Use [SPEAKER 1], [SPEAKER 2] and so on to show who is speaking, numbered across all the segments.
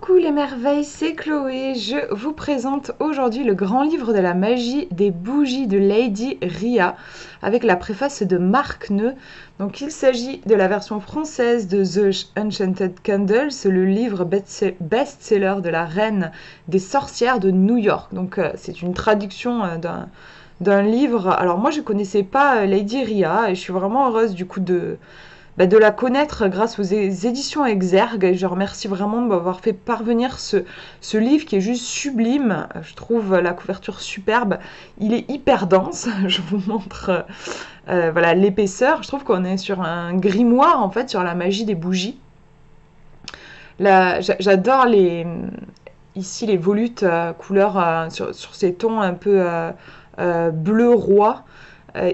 [SPEAKER 1] Coucou les merveilles, c'est Chloé. Je vous présente aujourd'hui le grand livre de la magie des bougies de Lady Ria avec la préface de Marc Neu. Donc il s'agit de la version française de The Enchanted Candles, le livre best-seller de la reine des sorcières de New York. Donc c'est une traduction d'un livre. Alors moi je connaissais pas Lady Ria et je suis vraiment heureuse du coup de la connaître grâce aux éditions Exergue. Et je remercie vraiment de m'avoir fait parvenir ce livre qui est juste sublime. Je trouve la couverture superbe. Il est hyper dense. Je vous montre voilà l'épaisseur. Je trouve qu'on est sur un grimoire en fait sur la magie des bougies. J'adore ici les volutes couleur sur ces tons un peu bleu roi.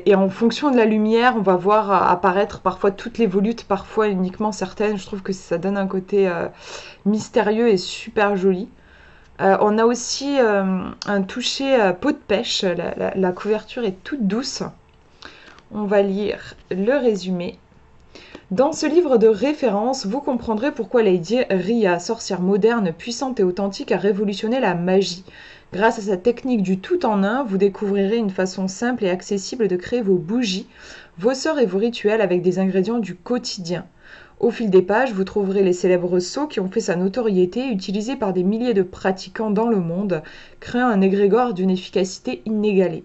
[SPEAKER 1] Et en fonction de la lumière, on va voir apparaître parfois toutes les volutes, parfois uniquement certaines. Je trouve que ça donne un côté mystérieux et super joli. On a aussi un toucher peau de pêche. La couverture est toute douce. On va lire le résumé. Dans ce livre de référence, vous comprendrez pourquoi Lady Ria, sorcière moderne, puissante et authentique, a révolutionné la magie. Grâce à sa technique du tout en un, vous découvrirez une façon simple et accessible de créer vos bougies, vos sorts et vos rituels avec des ingrédients du quotidien. Au fil des pages, vous trouverez les célèbres sceaux qui ont fait sa notoriété, utilisés par des milliers de pratiquants dans le monde, créant un égrégore d'une efficacité inégalée.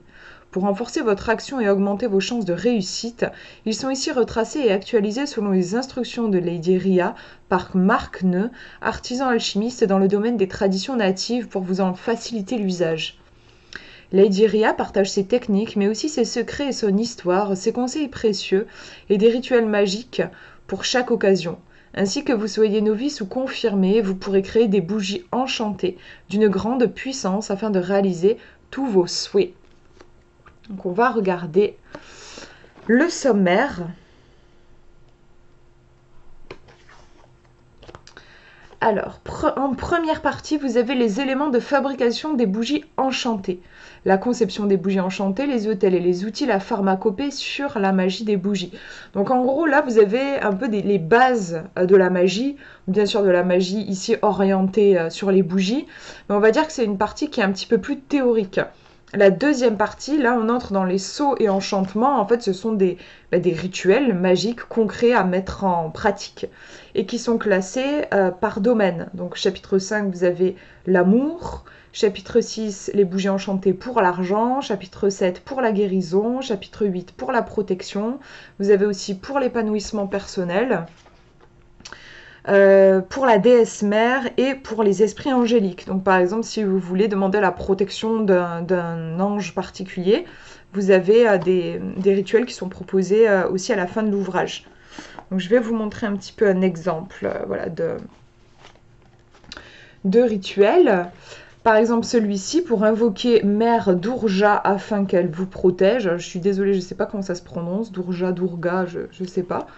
[SPEAKER 1] Pour renforcer votre action et augmenter vos chances de réussite, ils sont ici retracés et actualisés selon les instructions de Lady Ria par Marc Neu, artisan alchimiste dans le domaine des traditions natives pour vous en faciliter l'usage. Lady Ria partage ses techniques, mais aussi ses secrets et son histoire, ses conseils précieux et des rituels magiques pour chaque occasion. Ainsi que vous soyez novice ou confirmé, vous pourrez créer des bougies enchantées d'une grande puissance afin de réaliser tous vos souhaits. Donc on va regarder le sommaire. Alors, en première partie, vous avez les éléments de fabrication des bougies enchantées. La conception des bougies enchantées, les hôtels et les outils, la pharmacopée sur la magie des bougies. Donc en gros, là, vous avez un peu les bases de la magie. Bien sûr, de la magie ici orientée sur les bougies. Mais on va dire que c'est une partie qui est un petit peu plus théorique. La deuxième partie, là, on entre dans les sceaux et enchantements. En fait, ce sont des rituels magiques concrets à mettre en pratique et qui sont classés par domaine. Donc, chapitre 5, vous avez l'amour. Chapitre 6, les bougies enchantées pour l'argent. Chapitre 7, pour la guérison. Chapitre 8, pour la protection. Vous avez aussi pour l'épanouissement personnel. Pour la déesse mère et pour les esprits angéliques. Donc par exemple, si vous voulez demander la protection d'un ange particulier, vous avez des rituels qui sont proposés aussi à la fin de l'ouvrage. Donc je vais vous montrer un petit peu un exemple voilà, de rituel. Par exemple celui-ci, pour invoquer Mère Durga afin qu'elle vous protège. Je suis désolée, je ne sais pas comment ça se prononce, Durga, Durga, je ne sais pas.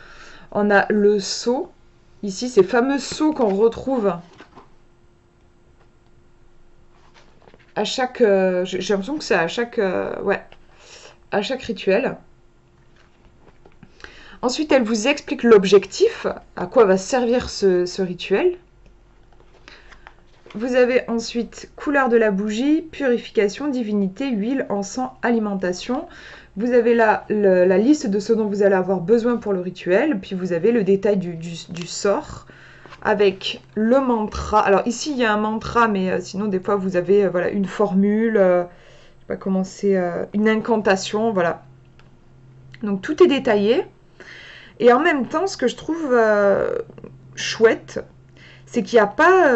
[SPEAKER 1] On a le sceau. Ici, ces fameux sceaux qu'on retrouve à chaque... j'ai l'impression que c'est à chaque... ouais, à chaque rituel. Ensuite, elle vous explique l'objectif, à quoi va servir ce rituel. Vous avez ensuite couleur de la bougie, purification, divinité, huile, encens, alimentation. Vous avez là la liste de ce dont vous allez avoir besoin pour le rituel. Puis vous avez le détail du sort avec le mantra. Alors ici, il y a un mantra, mais sinon, des fois, vous avez voilà, une formule, je sais pas comment c'est, une incantation, voilà. Donc tout est détaillé. Et en même temps, ce que je trouve chouette, c'est qu'il n'y a pas...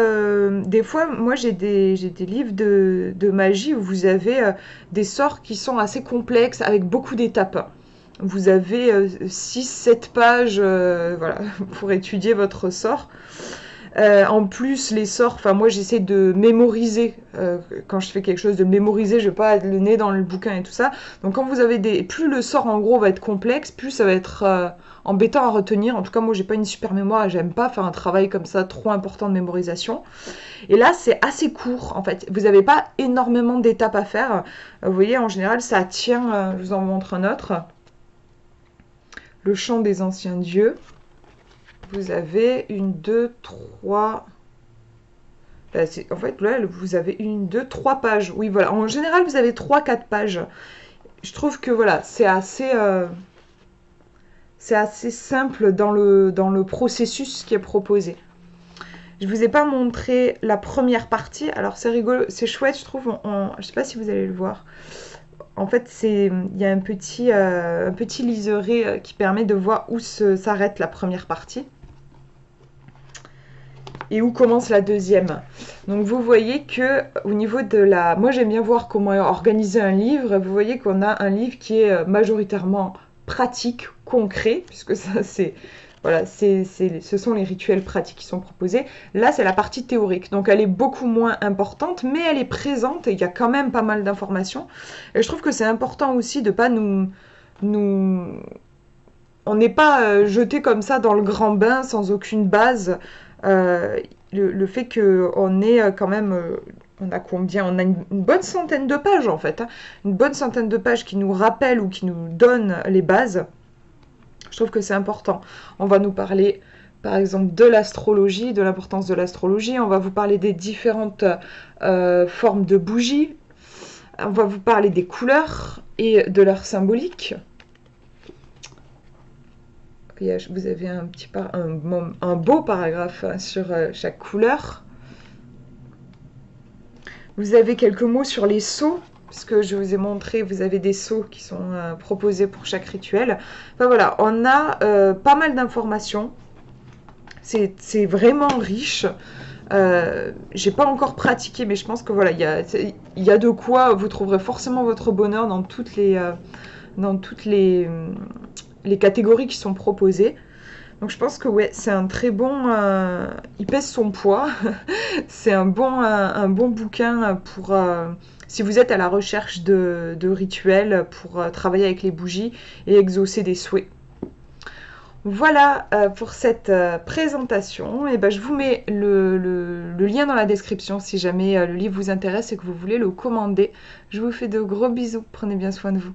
[SPEAKER 1] des fois, moi, j'ai des livres de magie où vous avez des sorts qui sont assez complexes, avec beaucoup d'étapes. Vous avez 6-7 pages voilà, pour étudier votre sort. En plus, les sorts, enfin moi j'essaie de mémoriser, quand je fais quelque chose, de mémoriser, je vais pas le nez dans le bouquin et tout ça. Donc quand vous avez plus le sort en gros va être complexe, plus ça va être embêtant à retenir. En tout cas moi j'ai pas une super mémoire et j'aime pas faire un travail comme ça trop important de mémorisation. Et là c'est assez court en fait, vous n'avez pas énormément d'étapes à faire. Vous voyez en général ça tient, je vous en montre un autre. Le chant des anciens dieux. Vous avez 1, 2, 3, En fait, là, vous avez 1, 2, 3 pages. Oui, voilà. En général, vous avez 3, 4 pages. Je trouve que voilà, c'est assez simple dans le processus qui est proposé. Je vous ai pas montré la première partie. Alors c'est rigolo, c'est chouette, je trouve. Je sais pas si vous allez le voir. En fait, il y a un petit liseré qui permet de voir où s'arrête la première partie et où commence la deuxième. Donc vous voyez que au niveau de la... Moi j'aime bien voir comment organiser un livre. Vous voyez qu'on a un livre qui est majoritairement pratique, concret, puisque ça c'est... Voilà, ce sont les rituels pratiques qui sont proposés. Là, c'est la partie théorique. Donc, elle est beaucoup moins importante, mais elle est présente et il y a quand même pas mal d'informations. Et je trouve que c'est important aussi de pas on n'est pas jeté comme ça dans le grand bain sans aucune base. Le fait qu'on ait quand même, on a combien? On a une bonne centaine de pages en fait, hein. Une bonne centaine de pages qui nous rappellent ou qui nous donnent les bases. Je trouve que c'est important. On va nous parler par exemple de l'astrologie, de l'importance de l'astrologie. On va vous parler des différentes formes de bougies. On va vous parler des couleurs et de leur symbolique. Vous avez un beau paragraphe sur chaque couleur. Vous avez quelques mots sur les sceaux, puisque je vous ai montré, vous avez des sceaux qui sont proposés pour chaque rituel. Enfin voilà, on a pas mal d'informations. C'est vraiment riche. J'ai pas encore pratiqué, mais je pense que voilà, il y a de quoi. Vous trouverez forcément votre bonheur dans toutes les catégories qui sont proposées. Donc je pense que ouais, c'est un très bon... il pèse son poids. C'est un bon bouquin pour... si vous êtes à la recherche de rituels pour travailler avec les bougies et exaucer des souhaits. Voilà pour cette présentation. Et ben, je vous mets le lien dans la description si jamais le livre vous intéresse et que vous voulez le commander. Je vous fais de gros bisous. Prenez bien soin de vous.